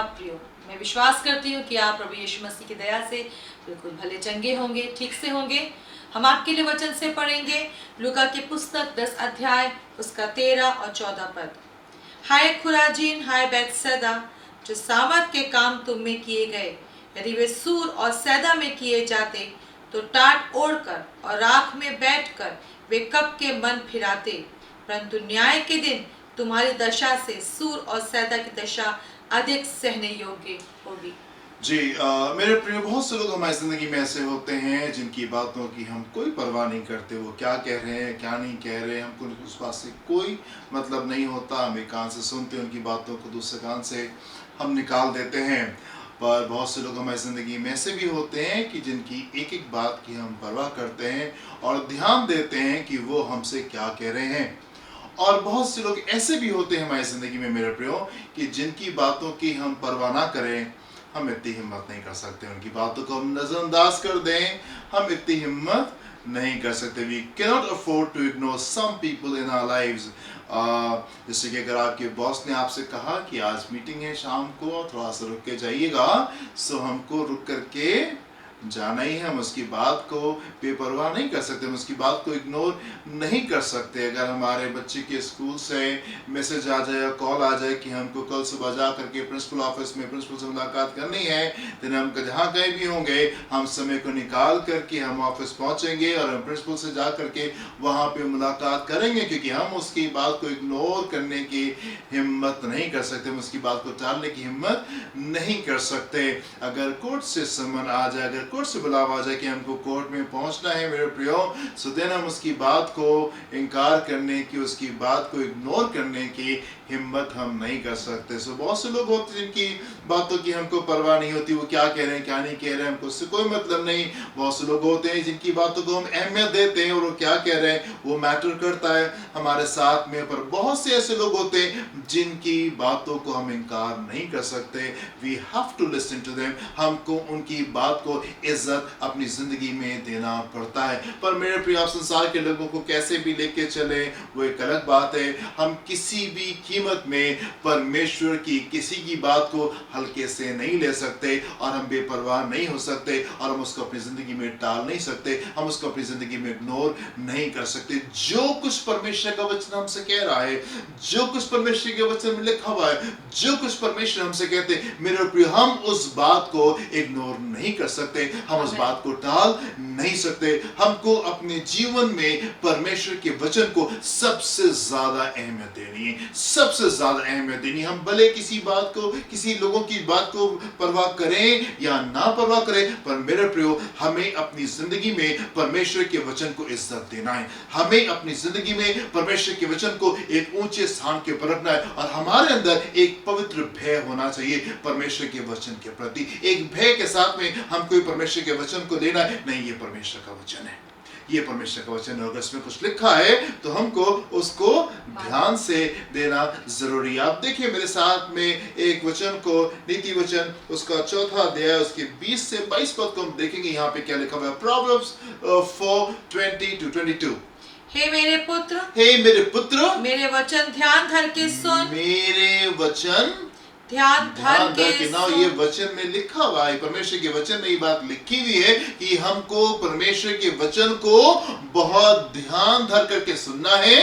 प्रियो, मैं विश्वास करती हूँ कि आप प्रभु यीशु मसीह की दया से बिल्कुल भले चंगे होंगे, ठीक से होंगे। हम आपके लिए वचन से पढ़ेंगे लूका की पुस्तक 10 अध्याय उसका 13 और 14 पद। हाय खुराजीन, हाय बैतसैदा, जो सामर्थ के काम तुम में किए गए, यदि वे सूर और सैदा में किए जाते तो टाट ओढ़कर और राख में बैठकर वे कब के मन फिराते, परंतु न्याय के दिन तुम्हारी दशा से सूर और सैदा की दशा अधिक सहने योग्य होगी। जी मेरे प्रिय, बहुत से लोग हमारी ज़िंदगी में ऐसे होते हैं जिनकी बातों की हम कोई परवाह नहीं करते। वो क्या कह रहे हैं, क्या नहीं कह रहे हैं, हमको उस बात से कोई मतलब नहीं होता। हम एक कान से सुनते हैं उनकी बातों को, दूसरे कान से हम निकाल देते हैं। पर बहुत से लोग हमारी ज़िंदगी में ऐसे भी होते हैं कि जिनकी एक एक बात की हम परवाह करते हैं और ध्यान देते हैं कि वो हमसे क्या कह रहे हैं। और बहुत से लोग ऐसे भी होते हैं हमारी ज़िंदगी में मेरे प्रियो कि जिनकी बातों की हम परवाह ना करें, हम इतनी हिम्मत नहीं कर सकते। उनकी बातों को हम नज़रअंदाज कर दें, हम इतनी हिम्मत नहीं कर सकते। We cannot afford to ignore some people in our lives. जैसे कि अगर आपके बॉस ने आपसे कहा कि आज मीटिंग है शाम को, थोड़ा सा रुक के जाइएगा, सो हमको रुक करके जाना ही है। हम उसकी बात को बेपरवाह नहीं कर सकते, हम उसकी बात को इग्नोर नहीं कर सकते। अगर हमारे बच्चे के स्कूल से मैसेज आ जाए या कॉल आ जाए कि हमको कल सुबह जा करके प्रिंसिपल ऑफिस में प्रिंसिपल से मुलाकात करनी है, तो हम जहाँ कहीं भी होंगे हम समय को निकाल करके हम ऑफिस पहुँचेंगे और हम प्रिंसिपल से जा करके वहाँ पे मुलाकात करेंगे, क्योंकि हम उसकी बात को इग्नोर करने की हिम्मत नहीं कर सकते, हम उसकी बात को टालने की हिम्मत नहीं कर सकते। अगर कोर्ट से समन आ जाए, अगर कोर्ट से बुलावा आ जाए कि हमको कोर्ट में पहुंचना है मेरे प्रियो, सो देन हम उसकी बात को इनकार करने की, उसकी बात को इग्नोर करने की हिम्मत हम नहीं कर सकते। सो बहुत से लोग होते हैं जिनकी बातों की हमको परवाह नहीं होती, वो क्या कह रहे हैं क्या नहीं कह रहे हैं हमको उससे कोई मतलब नहीं। बहुत से लोग होते हैं जिनकी बातों को हम अहमियत देते हैं और वो क्या कह रहे हैं वो मैटर करता है हमारे साथ में। पर बहुत से ऐसे लोग होते हैं जिनकी बातों को हम इनकार नहीं कर सकते। We have to listen to them, हमको उनकी बात को इज्जत अपनी जिंदगी में देना पड़ता है। पर मेरे प्रिय, आप संसार के लोगों को कैसे भी लेके चले वो एक अलग बात है। हम किसी भी कीमत में परमेश्वर की किसी की बात को हल्के से नहीं ले सकते और हम बेपरवाह नहीं हो सकते और हम उसको अपनी जिंदगी में टाल नहीं सकते, हम उसको अपनी जिंदगी में इग्नोर नहीं कर सकते। जो कुछ परमेश्वर का वचन हमसे कह रहा है, जो कुछ परमेश्वर के वचन में लिखा हुआ है, जो कुछ परमेश्वर हमसे कहते हैं, मेरे प्रिय, हम उस बात को इग्नोर नहीं कर सकते, हम उस बात को टाल नहीं सकते। हमको अपने जीवन में परमेश्वर के वचन को सबसे ज्यादा अहमियत देनी है, सबसे ज्यादा अहमियत देनी है। हम भले किसी बात को, किसी लोगों की बात को परवाह करें या ना परवाह करें, पर मेरे प्रियो, हमें अपनी जिंदगी में परमेश्वर के वचन को इज्जत देना है। हमें अपनी जिंदगी में परमेश्वर के वचन को एक ऊंचे स्थान के ऊपर रखना है और हमारे अंदर एक पवित्र भय होना चाहिए परमेश्वर के वचन के प्रति। एक भय के साथ में हम कोई परमेश्वर के वचन को लेना है, नहीं, ये परमेश्वर का वचन है, ये परमेश्वर का वचन है। अगर इसमें कुछ लिखा है तो हमको उसको ध्यान से देना जरूरी है। आप देखिए मेरे साथ में एक वचन को, नीति वचन उसका 4 अध्याय उसके 20 से 22 पद को हम देखेंगे। यहाँ पे क्या लिखा हुआ है, प्रोवर्ब्स 4:20-22। हे मेरे पुत्र, हे मेरे पुत्र, मेरे वचन ध्यान धर के सुन, मेरे वचन ध्यान धर के ना, ये वचन में लिखा हुआ है, परमेश्वर के वचन में ये बात लिखी हुई है कि हमको परमेश्वर के वचन को बहुत ध्यान धर करके सुनना है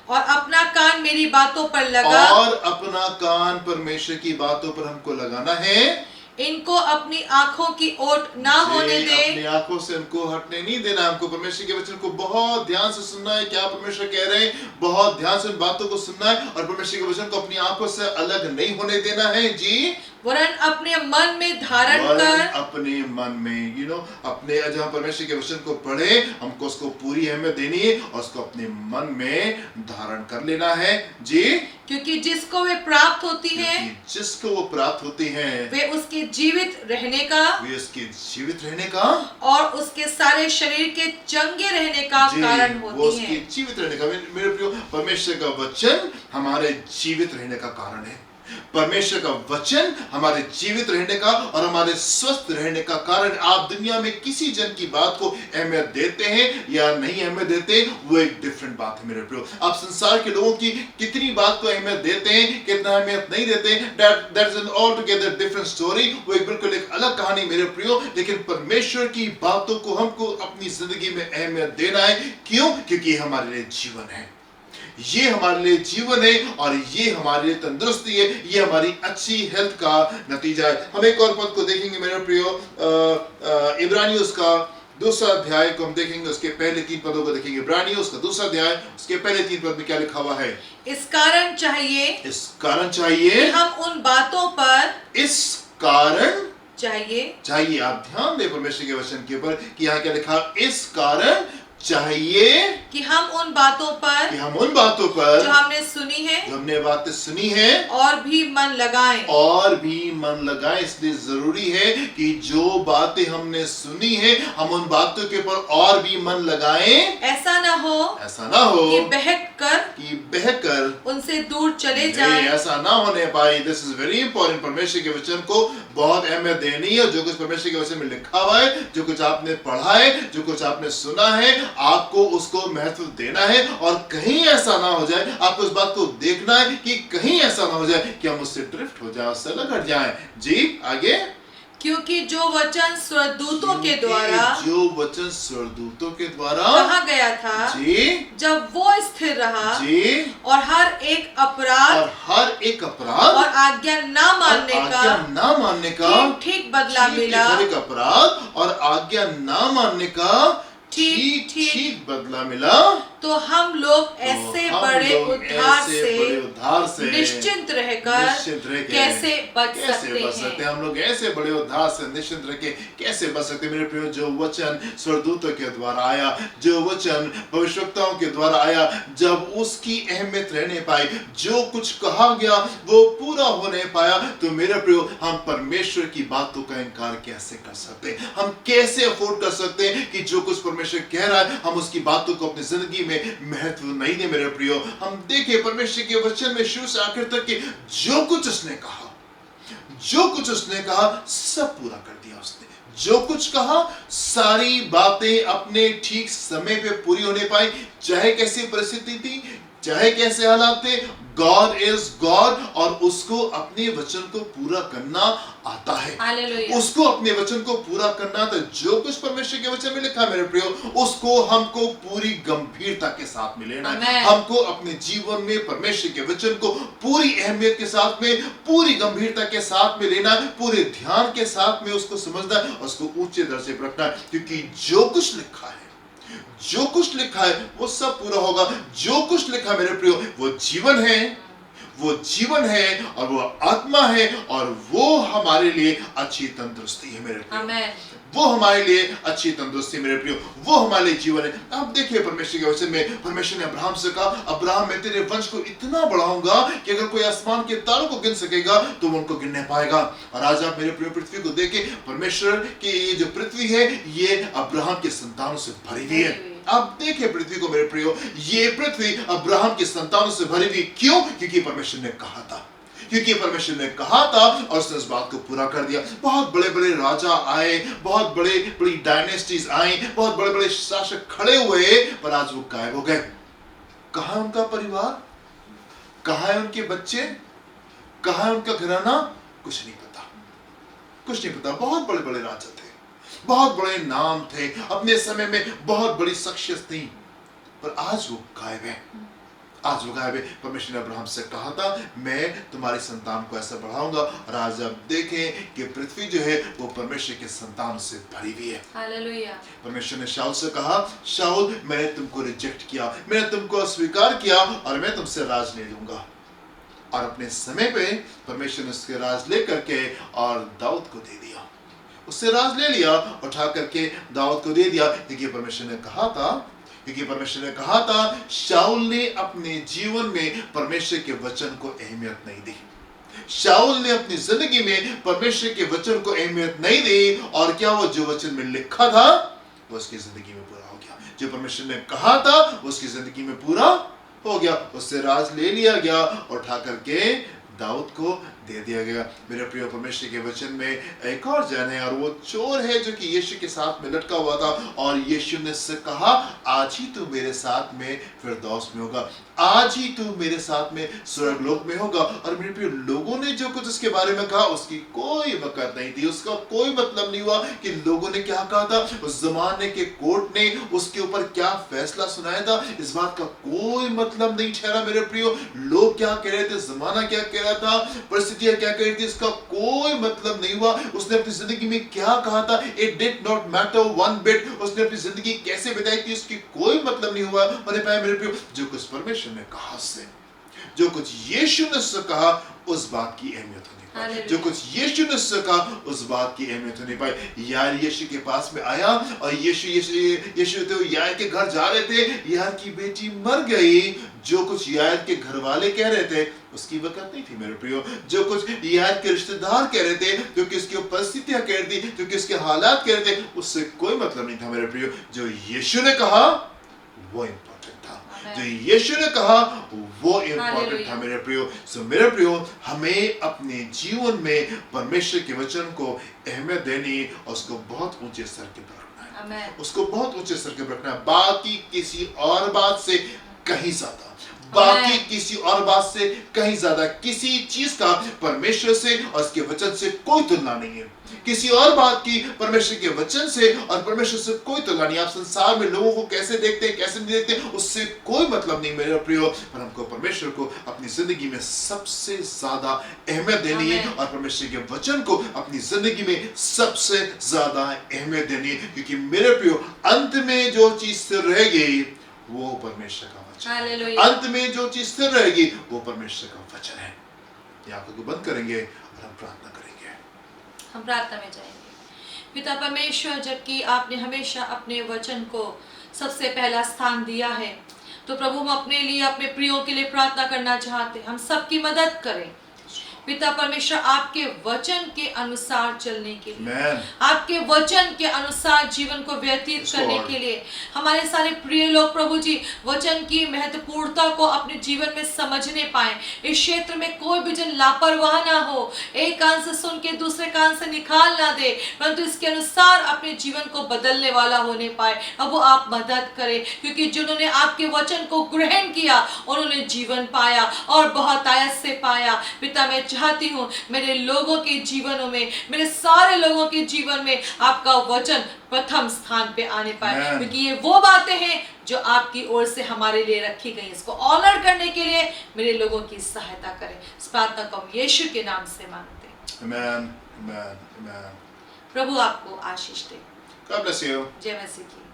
और अपना कान मेरी बातों पर लगा, और अपना कान परमेश्वर की बातों पर हमको लगाना है। इनको अपनी आंखों की ओट ना होने दे, अपनी आंखों से हमको हटने नहीं देना। हमको परमेश्वर के वचन को बहुत ध्यान से सुनना है, क्या परमेश्वर कह रहे हैं, बहुत ध्यान से बातों को सुनना है और परमेश्वर के वचन को अपनी आंखों से अलग नहीं होने देना है। जी, वरन अपने मन में धारण कर, अपने मन में अपने, जब हम परमेश्वर के वचन को पढ़े हमको उसको पूरी अहमियत देनी है और उसको अपने मन में धारण कर लेना है। जी, क्योंकि जिसको वे प्राप्त होती है, जिसको वो प्राप्त होती है, वे उसके जीवित रहने का, वे उसके जीवित रहने का और उसके सारे शरीर के चंगे रहने का कारण वो होती उसके है। जीवित रहने का। मेरे प्रियो, परमेश्वर का वचन हमारे जीवित रहने का कारण है। परमेश्वर का वचन हमारे जीवित रहने का और हमारे स्वस्थ रहने का कारण। आप दुनिया में किसी जन की बात को अहमियत देते हैं या नहीं अहमियत देते, वो एक डिफरेंट बात है मेरे प्रियो। आप संसार के लोगों की कितनी बात को अहमियत देते हैं, कितना अहमियत नहीं देते, that is an all together different story. वो एक बिल्कुल एक अलग कहानी मेरे प्रियो। लेकिन परमेश्वर की बातों को हमको अपनी जिंदगी में अहमियत देना है। क्यों? क्योंकि हमारे लिए जीवन है, ये हमारे लिए जीवन है और ये हमारे लिए तंदुरुस्ती है, ये हमारी अच्छी हेल्थ का नतीजा है। हम एक और पद को देखेंगे मेरे प्रियो, इब्रानियों का दूसरा अध्याय को हम देखेंगे, उसके पहले 3 पदों को देखेंगे। इब्रानियों का दूसरा अध्याय, उसके पहले 3 पद में क्या लिखा हुआ है? इस कारण चाहिए चाहिए हम उन बातों पर, इस कारण चाहिए आप ध्यान दें परमेश्वर के वचन के ऊपर कि यहाँ क्या लिखा? इस कारण चाहिए कि हम उन बातों पर जो हमने सुनी है, जो हमने बातें सुनी है, और भी मन लगाएं। इसलिए जरूरी है कि जो बातें हमने सुनी है हम उन बातों के ऊपर और भी मन लगाएं। ऐसा ना हो कि बहकर उनसे दूर चले जाएं। ऐसा ना होने पाए। This is very important. परमेश्वर के वचन को बहुत अहमियत देनी है। जो कुछ परमेश्वर के वचन में लिखा हुआ है, जो कुछ आपने पढ़ा है, जो कुछ आपने सुना है, आपको उसको महत्व देना है। और कहीं ऐसा ना हो जाए, आपको इस बात को देखना है कि कहीं ऐसा ना हो जाए कि हम उससे ड्रिफ्ट हो जाए, उससे अलग हट जाएं। जी आगे। क्योंकि जो वचन स्वर्गदूतों के द्वारा कहा गया था, जी, जब वो स्थिर रहा, जी, और हर एक अपराध और आज्ञा ना मानने का ठीक बदला मिला। एक अपराध और आज्ञा ना मानने का ठीक बदला मिला। तो हम लोग ऐसे बड़े उद्धार से निश्चिंत रहकर कैसे बच सकते हैं? हम लोग ऐसे बड़े उद्धार से निश्चिंत रह के कैसे बच सकते हैं मेरे प्रियो? जो वचन स्वर्गदूतों के द्वारा आया, जो वचन भविष्यवक्ताओं के द्वारा आया, जब उसकी अहमियत रहने पाई, जो कुछ कहा गया वो पूरा होने पाया, तो मेरे प्रियो हम परमेश्वर की बातों का इनकार कैसे कर सकते हैं? हम कैसे अफोर्ड कर सकते हैं कि जो कुछ परमेश्वर कह रहा है हम उसकी बातों को अपनी जिंदगी में महत्व नहीं दे? मेरे प्रियो, हम देखें परमेश्वर के वचन में शुरू से आखिर तक कि जो कुछ उसने कहा सब पूरा कर दिया उसने। जो कुछ कहा सारी बातें अपने ठीक समय पे पूरी होने पाई, चाहे कैसी परिस्थिति थी, चाहे कैसे हालात थे। गॉड इज गॉड और उसको अपने वचन को पूरा करना आता है। उसको अपने वचन को पूरा करना था। जो कुछ परमेश्वर के वचन में लिखा मेरे प्रियो, उसको हमको पूरी गंभीरता के साथ में लेना है। हमको अपने जीवन में परमेश्वर के वचन को पूरी अहमियत के साथ में, पूरी गंभीरता के साथ में लेना, पूरे ध्यान के साथ में उसको समझना है, उसको ऊंचे दर्जे पर रखना है। क्योंकि जो कुछ लिखा है वो सब पूरा होगा। जो कुछ लिखा मेरे प्रियो वो जीवन है और वो आत्मा है और वो हमारे लिए अच्छी तंदुरुस्ती है मेरे प्रियो। वो हमारे लिए अच्छी तंदुरुस्ती मेरे प्रियो, वो हमारे लिए जीवन है। आप देखिए परमेश्वर के वचन में परमेश्वर ने अब्राहम से कहा, अब्राहम मैं तेरे वंश को इतना बढ़ाऊंगा कि अगर कोई आसमान के तारों को गिन सकेगा तो वो उनको गिनने पाएगा। और आज आप मेरे प्रियो पृथ्वी को देखें, परमेश्वर की ये जो पृथ्वी है ये अब्राहम के संतानों से भरी हुई है। आप देखिए पृथ्वी को मेरे प्रियो, ये पृथ्वी अब्राहम के संतानों से भरी हुई। क्यों? क्योंकि परमेश्वर ने कहा था और उसने इस बात को पूरा कर दिया। बहुत बड़े बड़े राजा आए, बहुत बड़ी डायनेस्टीज आई, बहुत बड़े बड़े शासक खड़े हुए, पर आज वो गायब हो गए। कहाँ है उनका परिवार? कहाँ है उनके बच्चे? कहाँ है उनका घराना? कुछ नहीं पता। बहुत बड़े बड़े राजा थे, बहुत बड़े नाम थे, अपने समय में बहुत बड़ी शख्सियत थी, पर आज वो गायब है। परमेश्वर ने अब्राहम से कहा था मैं तुम्हारी संतान को ऐसा बढ़ाऊंगा। और आज आप देखें कि पृथ्वी जो है वो परमेश्वर के संतान से भरी हुई है। हालेलुया। परमेश्वर ने शाऊल से कहा, शाऊल मैंने तुमको रिजेक्ट किया, मैंने तुमको अस्वीकार किया और मैं तुमसे राज ले लूंगा। और अपने समय पे परमेश्वर ने उसके राज लेकर के और दाऊद को दे दिया। उससे राज ले लिया, उठा करके दाऊद को दे दिया। क्योंकि परमेश्वर ने कहा था शाऊल ने अपने जीवन में परमेश्वर के वचन को अहमियत नहीं दी। शाऊल ने अपनी जिंदगी में परमेश्वर के वचन को अहमियत नहीं दी। और क्या वो जो वचन में लिखा था वो उसकी जिंदगी में पूरा हो गया। जो परमेश्वर ने कहा था वो उसकी जिंदगी में पूरा हो गया। उससे राज ले लिया गया, उठा करके दाऊद को दे दिया गया। मेरे प्रिय परमेश्वर के वचन में एक और जन है और वो चोर है जो कि यीशु के साथ में लटका हुआ था और यीशु ने उससे कहा आज ही तू मेरे साथ में फिरदौस में होगा, आज ही तू मेरे साथ में स्वर्गलोक में होगा। और मेरे प्रिय लोगों ने जो कुछ उसके बारे में कहा उसकी कोई वक़्त नहीं थी, उसका कोई मतलब नहीं हुआ कि लोगों ने क्या कहा था, उस जमाने के कोर्ट ने उसके ऊपर क्या फैसला सुनाया था, इस बात का कोई मतलब नहीं ठहरा। मेरे प्रियो लोग क्या कह रहे थे, जमाना क्या कह रहा था, परिस्थितियां क्या कह रही थी, इसका कोई मतलब नहीं हुआ। उसने अपनी जिंदगी में क्या कहा था, it did not matter one bit. उसने अपनी जिंदगी कैसे बिताई थी उसकी कोई मतलब नहीं हुआ। मैंने पाया मेरे प्रियो जो कुछ परमेश्वर ने कहा उससे, जो कुछ यीशु ने उससे कहा उस बात की अहमियत होनी पाई, जो कुछ यीशु ने उससे कहा उस बात की अहमियत होनी पाई। यार यीशु के पास में आया और यीशु तो यार के घर जा रहे थे, यार की बेटी मर गई। जो कुछ यार के घर वाले कह रहे थे उसकी वक़्त नहीं थी मेरे प्रियो, जो कुछ यार के रिश्तेदार कह रहे थे, जो कि उसकी परिस्थितियां कह रही थी, जो कि उसके हालात कह रहे थे, उससे कोई मतलब नहीं था मेरे प्रियो। जो यीशु ने कहा वो इम्पोर्टेंट था, जो यीशु ने कहा वो इम्पोर्टेंट था मेरे प्रियो। सो मेरे प्रियो हमें अपने जीवन में परमेश्वर के वचन को अहमियत देनी और उसको बहुत ऊंचे स्तर के पर रखना है, उसको बहुत ऊंचे स्तर के पर रखना है, बाकी किसी और बात से कहीं ज्यादा, बाकी किसी और बात से कहीं ज्यादा, किसी चीज का परमेश्वर से और उसके वचन से कोई तुलना नहीं है। किसी और बात की परमेश्वर के वचन से और परमेश्वर से कोई तुलना नहीं। आप संसार में लोगों को कैसे देखते हैं कैसे नहीं देखते उससे कोई मतलब नहीं मेरे प्रियो, पर हमको परमेश्वर को अपनी जिंदगी में सबसे ज्यादा अहमियत देनी है और परमेश्वर के वचन को अपनी जिंदगी में सबसे ज्यादा अहमियत देनी है, क्योंकि मेरे प्रियो अंत में जो चीज स्थिर रहेगी वो परमेश्वर का वचन, अंत में जो चीज स्थिर रहेगी वो परमेश्वर का वचन है। ये आंखों को बंद करेंगे और हम प्रार्थना करेंगे। हम प्रार्थना में जाएंगे। पिता परमेश्वर, जबकि आपने हमेशा अपने वचन को सबसे पहला स्थान दिया है, तो प्रभु हम अपने लिए अपने प्रियों के लिए प्रार्थना करना चाहते हैं, हम सबकी मदद करें पिता परमेश्वर, आपके वचन के अनुसार चलने के लिए, आपके वचन के अनुसार जीवन को व्यतीत करने के लिए हमारे सारे प्रिय लोग प्रभु जी वचन की महत्वपूर्णता को अपने जीवन में समझने पाए। इस क्षेत्र में कोई भी जन लापरवाह ना हो, एक कान से सुन के दूसरे कान से निकाल ना दे, परंतु इसके अनुसार अपने जीवन को बदलने वाला होने पाए। अब वो आप मदद करें, क्योंकि जिन्होंने आपके वचन को ग्रहण किया उन्होंने जीवन पाया और बहुत आयत से पाया। पिता मैं चाहती हूँ मेरे लोगों के जीवनों में, मेरे सारे लोगों के जीवन में आपका वचन प्रथम स्थान पे आने पाए, क्योंकि ये वो बातें हैं जो आपकी ओर से हमारे लिए रखी गई। इसको ऑनर करने के लिए मेरे लोगों की सहायता करें। इस प्रार्थना को हम यीशु के नाम से मांगते हैं। आमेन, आमेन, आमेन। प्रभु आपको आशीष दे। God bless you. जय मसीह की।